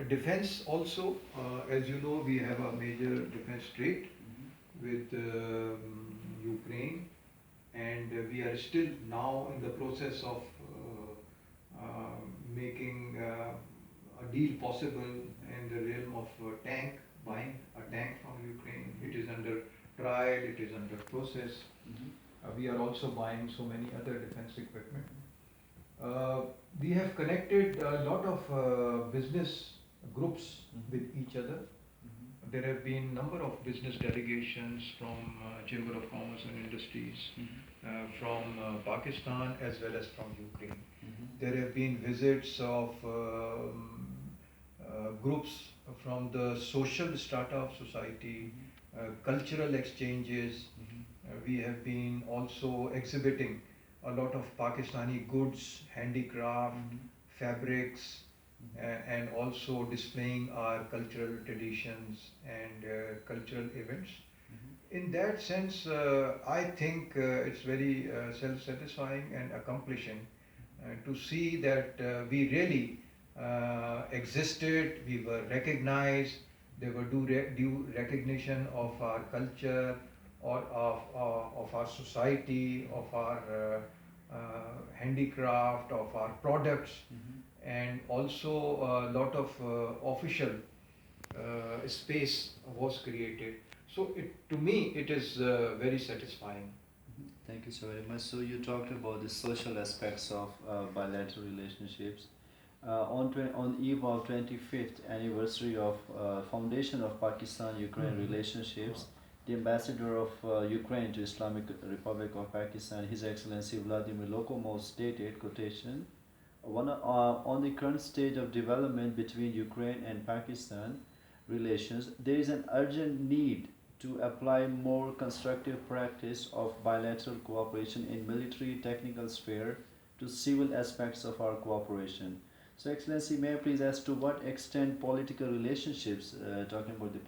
Defense also, as you know, we have a major defense trade with Ukraine, and we are still now in the process of making a deal possible in the realm of tank, buying a tank from Ukraine. It is under trial, it is under process. We are also buying so many other defense equipment. Uh, we have connected a lot of business groups with each other. There have been number of business delegations from Chamber of Commerce and Industries, from Pakistan as well as from Ukraine. There have been visits of groups from the social startup society, cultural exchanges. We have been also exhibiting a lot of Pakistani goods, handicraft, fabrics, and also displaying our cultural traditions and cultural events. In that sense, I think it's very self-satisfying and accomplishing to see that we really existed, we were recognized, there were due recognition of our culture or of our society, of our handicraft, of our products, and also a lot of official space was created. So to me, it is very satisfying. Thank you so very much. So you talked about the social aspects of bilateral relationships. On eve of 25th anniversary of foundation of Pakistan-Ukraine relationships, the ambassador of Ukraine to Islamic Republic of Pakistan, His Excellency Vladimir Lokomov, stated, quotation, on the current stage of development between Ukraine and Pakistan relations, there is an urgent need to apply more constructive practice of bilateral cooperation in military technical sphere to civil aspects of our cooperation. So, Excellency, may I please ask to what extent political relationships, talking about the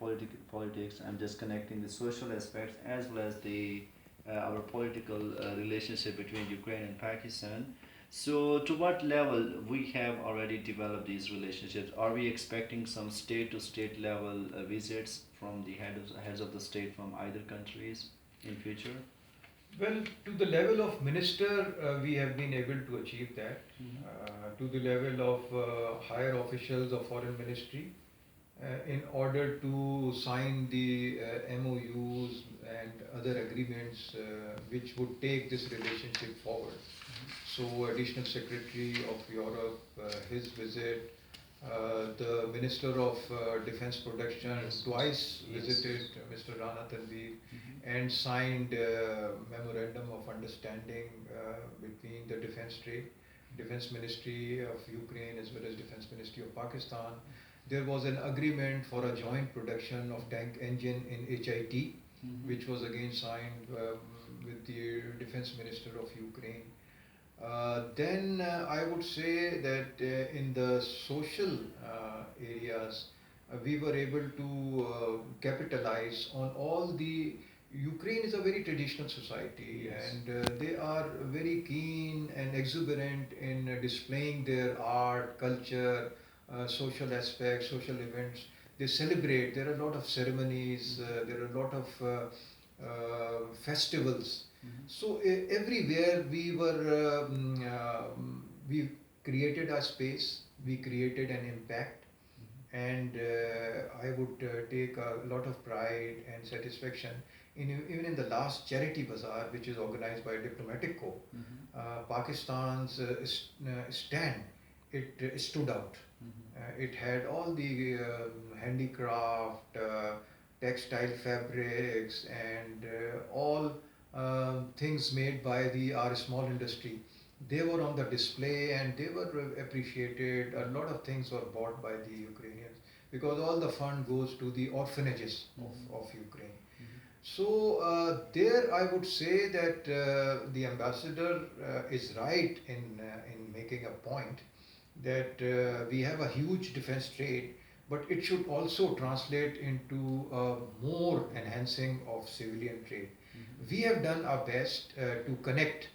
politics, I'm just connecting the social aspects as well as the our political relationship between Ukraine and Pakistan. So, to what level we have already developed these relationships? Are we expecting some state-to-state level visits from the heads of the state from either countries in future? Well, to the level of minister, we have been able to achieve that. To the level of higher officials of foreign ministry, in order to sign the MOUs and other agreements which would take this relationship forward. So, additional secretary of Europe, his visit, the Minister of Defense Production twice visited Mr. Rana Tanveer and signed memorandum of understanding between the Defense Ministry of Ukraine as well as Defense Ministry of Pakistan. There was an agreement for a joint production of tank engine in HIT, which was again signed with the Defense Minister of Ukraine. Then I would say that in the social areas, we were able to capitalize on all the. Ukraine is a very traditional society, and they are very keen and exuberant in displaying their art, culture, social aspects, social events. They celebrate. There are a lot of ceremonies. There are a lot of festivals. So everywhere we created a space, we created an impact, and I would take a lot of pride and satisfaction even in the last charity bazaar, which is organized by Diplomatic Co. Pakistan's stand, it stood out. It had all the handicraft, textile fabrics, and all things made by the our small industry. They were on the display and they were appreciated. A lot of things were bought by the Ukrainians because all the fund goes to the orphanages of Ukraine. So there I would say that the ambassador is right in making a point that we have a huge defense trade, but it should also translate into more enhancing of civilian trade. We have done our best to connect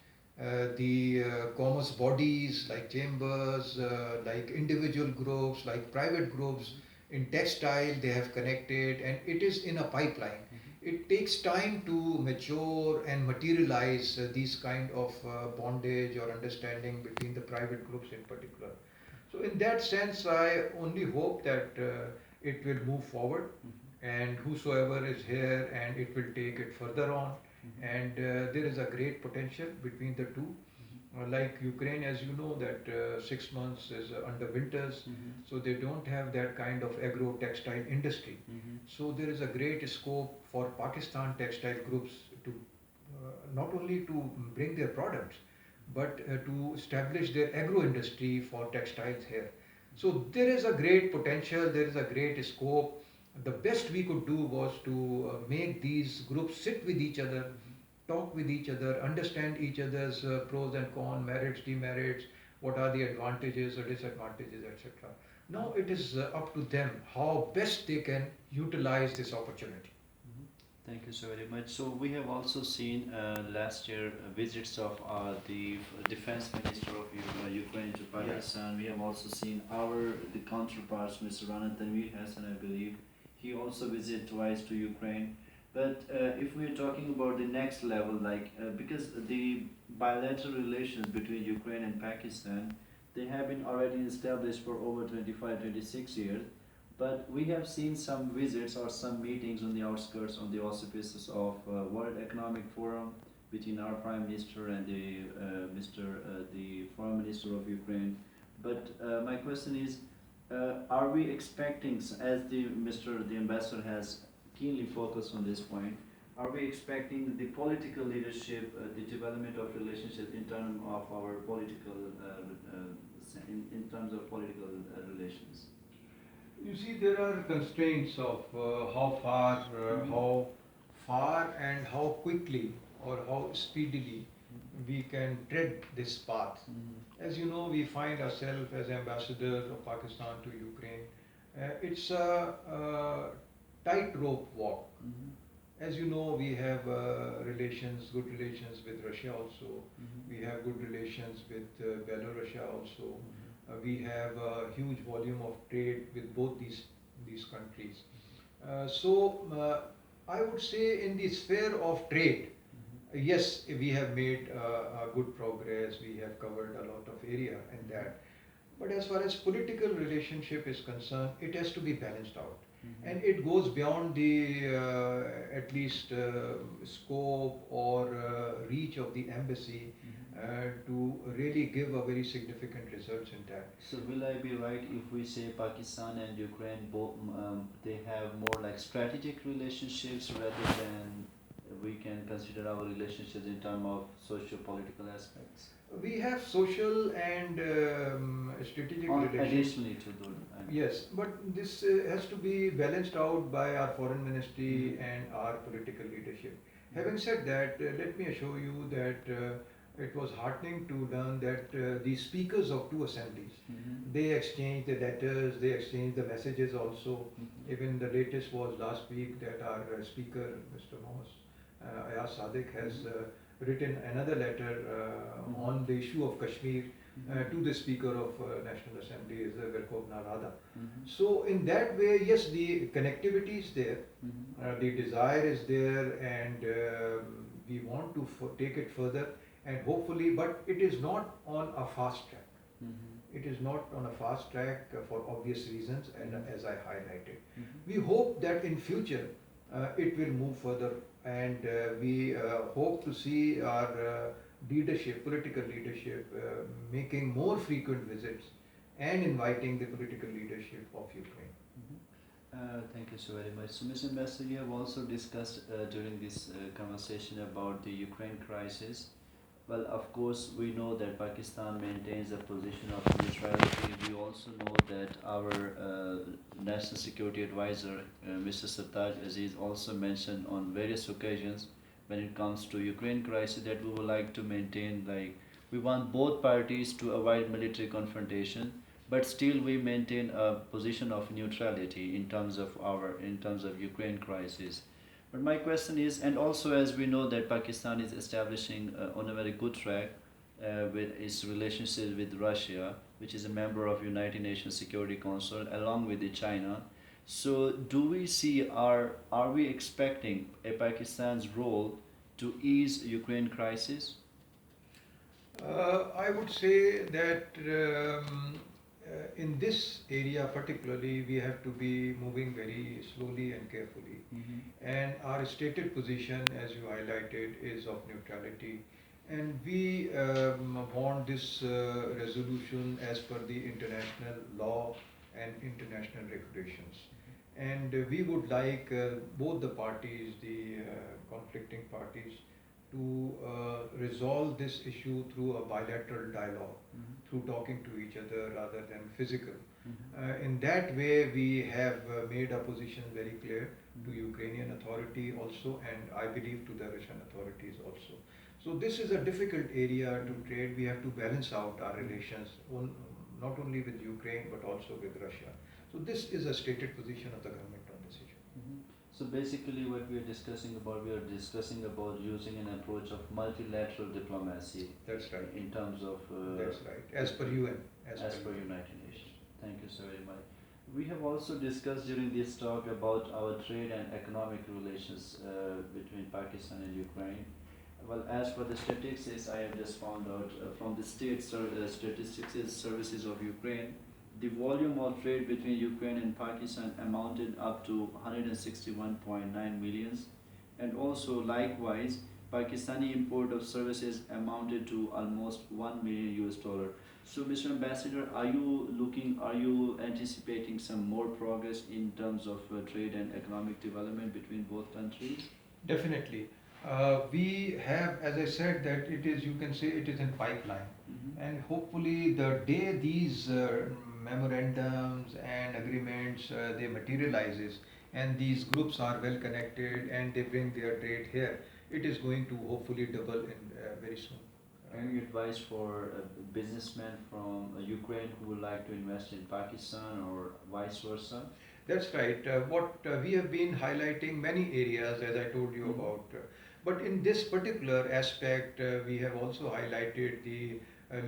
the commerce bodies like chambers, like individual groups, like private groups in textile, they have connected, and it is in a pipeline. It takes time to mature and materialize these kind of bondage or understanding between the private groups in particular. So in that sense, I only hope that it will move forward, and whosoever is here, and it will take it further on. And there is a great potential between the two. Like Ukraine, as you know, that 6 months is under winters, so they don't have that kind of agro-textile industry. So there is a great scope for Pakistan textile groups to not only to bring their products, but to establish their agro industry for textiles here. So there is a great potential, there is a great scope. The best we could do was to make these groups sit with each other, talk with each other, understand each other's pros and cons, merits, demerits, what are the advantages or disadvantages, etc. Now it is up to them how best they can utilize this opportunity. Mhm. Thank you so very much. So we have also seen last year visits of the defense minister of Ukraine to Pakistan. We have also seen the counterparts, Mr. Rana Tanveer Hassan, I believe. He also visited twice to Ukraine. But if we're talking about the next level, because the bilateral relations between Ukraine and Pakistan, they have been already established for over 25, 26 years. But we have seen some visits or some meetings on the outskirts, on the auspices of World Economic Forum between our Prime Minister and the Foreign Minister of Ukraine. But my question is, are we expecting, as the Ambassador has keenly focused on this point, are we expecting the political leadership, the development of relationships in terms of our political, in terms of political relations? You see, there are constraints of how far and how quickly or how speedily we can tread this path. As you know, we find ourselves as ambassadors of Pakistan to Ukraine. It's a tightrope walk. As you know, we have good relations with Russia also. We have good relations with Belarus also. We have a huge volume of trade with both these countries. I would say in the sphere of trade, yes, we have made good progress. We have covered a lot of area in that. But as far as political relationship is concerned, it has to be balanced out. And it goes beyond the at least scope or reach of the embassy to really give a very significant results in that. So will I be right if we say Pakistan and Ukraine both they have more like strategic relationships rather than we can consider our relationships in terms of socio-political aspects? We have social and strategic relations. Additionally to the, Yes, but this has to be balanced out by our foreign ministry and our political leadership. Having said that, let me assure you that it was heartening to learn that the speakers of two assemblies, they exchanged the letters, they exchanged the messages also. Even the latest was last week that our speaker, Mr. Mohammed Ayaz Sadiq, has written another letter on the issue of Kashmir to the Speaker of National Assembly, Verkhovna Rada. So in that way, yes, the connectivity is there, the desire is there, and we want to take it further, and hopefully, but it is not on a fast track. It is not on a fast track for obvious reasons, and as I highlighted. We hope that in future it will move further, and we hope to see our leadership, political leadership, making more frequent visits and inviting the political leadership of Ukraine. Thank you so very much. So, Mr. Ambassador, you have also discussed during this conversation about the Ukraine crisis. Well, of course, we know that Pakistan maintains a position of neutrality. We also know that our National Security Advisor, Mr. Sartaj Aziz, also mentioned on various occasions when it comes to Ukraine crisis that we would like to maintain, like, we want both parties to avoid military confrontation, but still we maintain a position of neutrality in terms of Ukraine crisis. But my question is, and also as we know that Pakistan is establishing on a very good track with its relationship with Russia, which is a member of United Nations Security Council, along with the China. So, do we see are we expecting a Pakistan's role to ease Ukraine crisis? I would say that in this area particularly, we have to be moving very slowly and carefully. Mm-hmm. And our stated position, as you highlighted, is of neutrality. And we want this resolution as per the international law and international regulations. And we would like both the parties, the conflicting parties, to resolve this issue through a bilateral dialogue, Mm-hmm. through talking to each other rather than physical. Mm-hmm. In that way, we have made our position very clear to Mm-hmm. Ukrainian authority also, and I believe to the Russian authorities also. So this is a difficult area to trade. We have to balance out our relations, not only with Ukraine but also with Russia. So this is a stated position of the government on this issue. Mhm. So basically, what we are discussing about using an approach of multilateral diplomacy That's right. in terms of That's right. As per UN. as per United Nations. Thank you so very much. We have also discussed during this talk about our trade and economic relations between Pakistan and Ukraine. Well, as for the statistics, I have just found out from the statistics services of Ukraine, the volume of trade between Ukraine and Pakistan amounted up to 161.9 millions, and also likewise, Pakistani import of services amounted to almost 1 million US dollar. So, Mr. Ambassador, are you anticipating some more progress in terms of trade and economic development between both countries? Definitely. We have, as I said, that it is, you can say it is in pipeline. Mm-hmm. And hopefully the day these memorandums and agreements they materializes and these groups are well connected and they bring their trade here, it is going to hopefully double in very soon. Any advice for businessmen from Ukraine who would like to invest in Pakistan or vice versa? That's right. What we have been highlighting many areas, as I told you Mhm. about. But in this particular aspect, we have also highlighted the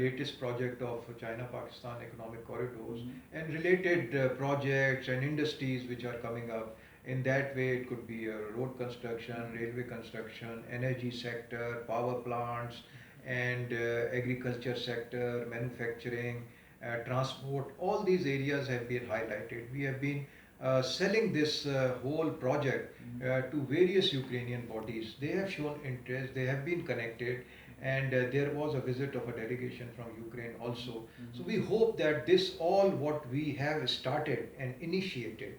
latest project of China-Pakistan economic corridors Mhm. and related projects and industries which are coming up. In that way, it could be road construction, railway construction, energy sector, power plants, and agriculture sector, manufacturing, transport. All these areas have been highlighted. We have been selling this whole project to various Ukrainian bodies. They have shown interest, they have been connected, and there was a visit of a delegation from Ukraine also. So we hope that this all what we have started and initiated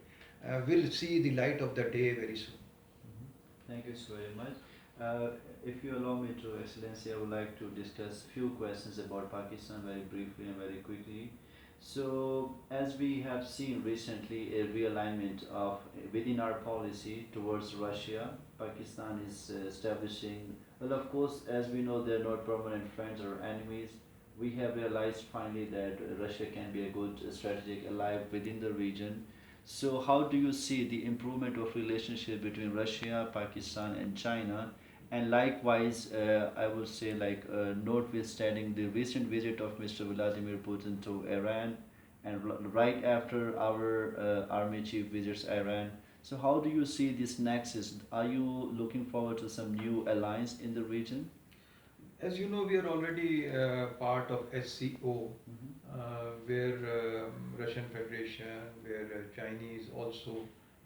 will see the light of the day very soon. Mhm. Thank you so very much. Uh, if you allow me to, Excellency, I would like to discuss few questions about Pakistan very briefly and very quickly. So, as we have seen recently, a realignment of within our policy towards Russia, Pakistan is establishing. Well, of course, as we know, they're not permanent friends or enemies. We have realized finally that Russia can be a good strategic ally within the region. So, how do you see the improvement of relationship between Russia, Pakistan, and China? And likewise, I would say, notwithstanding the recent visit of Mr. Vladimir Putin to Iran, and right after our army chief visits Iran, so how do you see this nexus? Are you looking forward to some new alliance in the region? As you know, we are already part of SCO, Mm-hmm. where Russian Federation, where Chinese also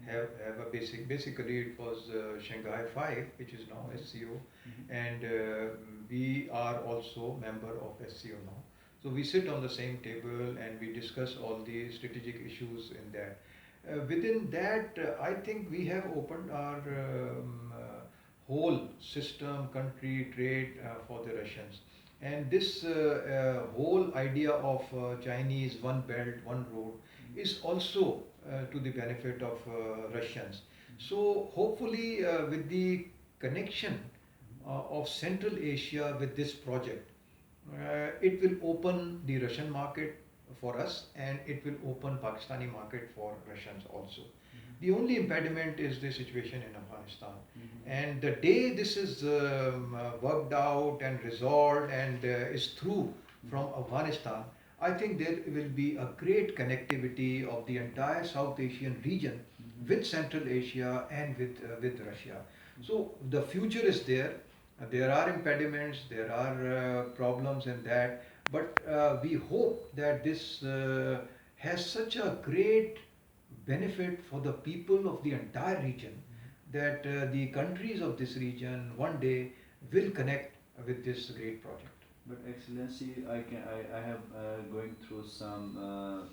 have a basically it was Shanghai 5, which is now SCO, Mm-hmm. and we are also member of SCO now. So we sit on the same table and we discuss all the strategic issues in that. Within that, I think we have opened our whole system, country, trade for the Russians. And this whole idea of Chinese one belt, one road is also to the benefit of Russians. So hopefully with the connection of Central Asia with this project, it will open the Russian market for us, and it will open Pakistani market for Russians also. The only impediment is the situation in Afghanistan. And the day this is worked out and resolved and is through from Afghanistan, I think there will be a great connectivity of the entire South Asian region with Central Asia and with Russia. So the future is there. There are impediments, there are problems in that, but we hope that this has such a great benefit for the people of the entire region that the countries of this region one day will connect with this great project. But Excellency, I have going through some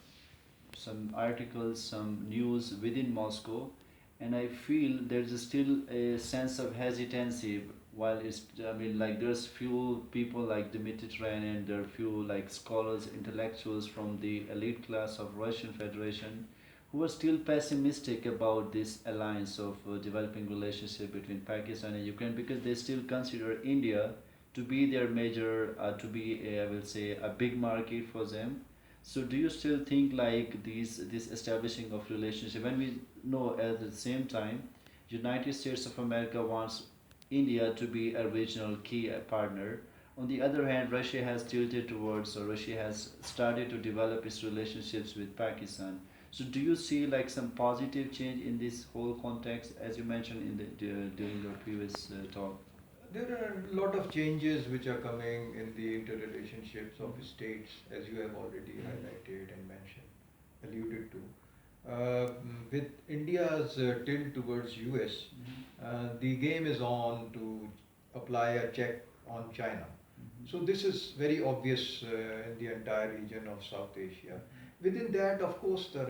articles, some news within Moscow, and I feel there's still a sense of hesitancy. While it's, I mean, like there's few people like Dmitry Tran and there are few like scholars, intellectuals from the elite class of Russian Federation who are still pessimistic about this alliance of developing relationship between Pakistan and Ukraine because they still consider India to be their major, to be I will say a big market for them. So do you still think like this establishing of relationship when we know at the same time United States of America wants India to be a regional key partner. On the other hand, Russia has tilted towards, or Russia has started to develop its relationships with Pakistan. So, do you see like some positive change in this whole context, as you mentioned in during your previous talk? There are a lot of changes which are coming in the interrelationships of states, as you have already highlighted and mentioned, alluded to. With India's tilt towards US, the game is on to apply a check on China. So this is very obvious in the entire region of South Asia. Within that, of course, the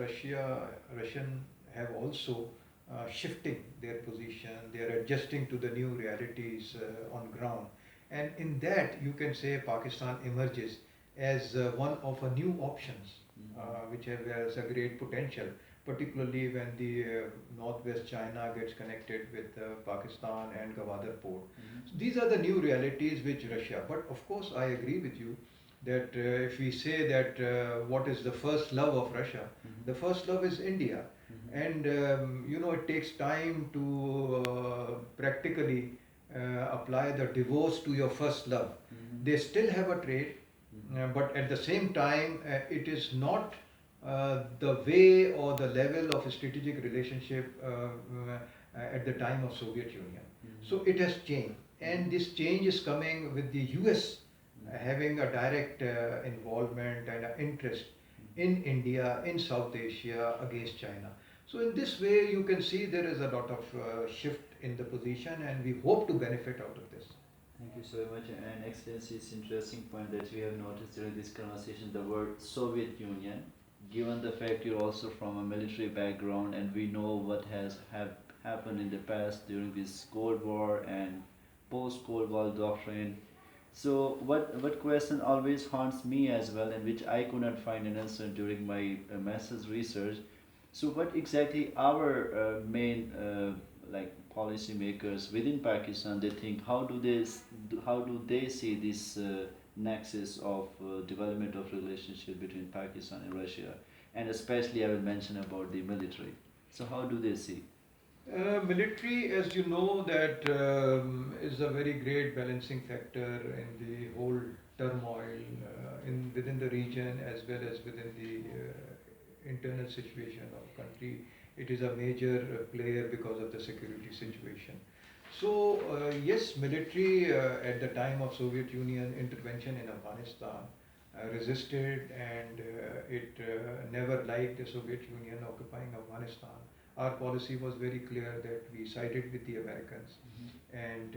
Russian have also shifting their position. They are adjusting to the new realities on ground, and in that you can say Pakistan emerges as one of a new options, which has a great potential, particularly when the northwest China gets connected with Pakistan and Gwadar port. So these are the new realities which Russia. But of course, I agree with you that if we say that what is the first love of Russia, the first love is India, and it takes time to practically apply the divorce to your first love. They still have a trade, but at the same time, it is not the way or the level of strategic relationship at the time of Soviet Union. So it has changed, and this change is coming with the US having a direct involvement and interest in India, in South Asia against China. So in this way, you can see there is a lot of shift in the position, and we hope to benefit out of this. Thank you so much. And Excellency, it's interesting point that we have noticed during this conversation the word Soviet Union. Given the fact you're also from a military background, and we know what has have happened in the past during this Cold War and post Cold War doctrine. So what question always haunts me as well, and which I could not find an answer during my master's research. So what exactly our main like policymakers within Pakistan they think? How do they see this nexus of development of relationship between Pakistan and Russia, and especially I will mention about the military. So how do they see? Military, as you know, that is a very great balancing factor in the whole turmoil in within the region as well as within the internal situation of country. It is a major player because of the security situation. So yes, military at the time of Soviet Union intervention in Afghanistan resisted, and it never liked the Soviet Union occupying Afghanistan. Our policy was very clear that we sided with the Americans, and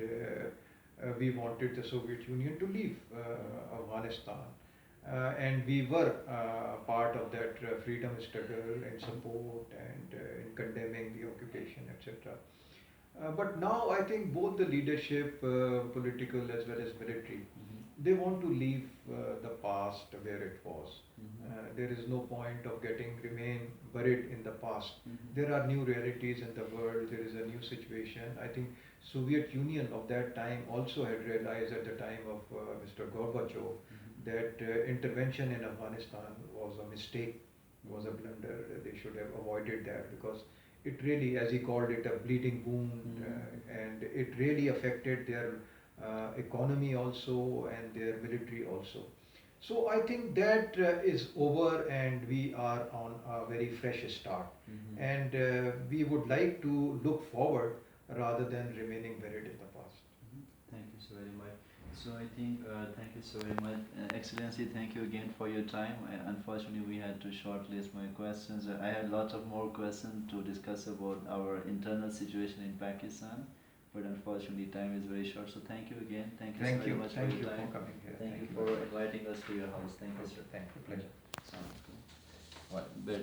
we wanted the Soviet Union to leave Afghanistan. And we were part of that freedom struggle and support and in condemning the occupation, etc. But now I think both the leadership, political as well as military, they want to leave the past where it was. There is no point of remain buried in the past. There are new realities in the world. There is a new situation. I think Soviet Union of that time also had realized at the time of Mr. Gorbachev that intervention in Afghanistan was a mistake, was a blunder. They should have avoided that because it really, as he called it, a bleeding wound, and it really affected their economy also and their military also. So I think that is over, and we are on a very fresh start. And we would like to look forward rather than remaining buried in the past. Thank you so very much. So I think, thank you so very much. Excellency, thank you again for your time. Unfortunately, we had to shortlist my questions. I had lots of more questions to discuss about our internal situation in Pakistan, but unfortunately, time is very short. So thank you again. Thank you so Thank very you, much for thank your you time. for coming here. Thank you Thank you for very much. inviting us to your house. Thank you, sir. Thank you, pleasure. Assalamu alaikum. Right,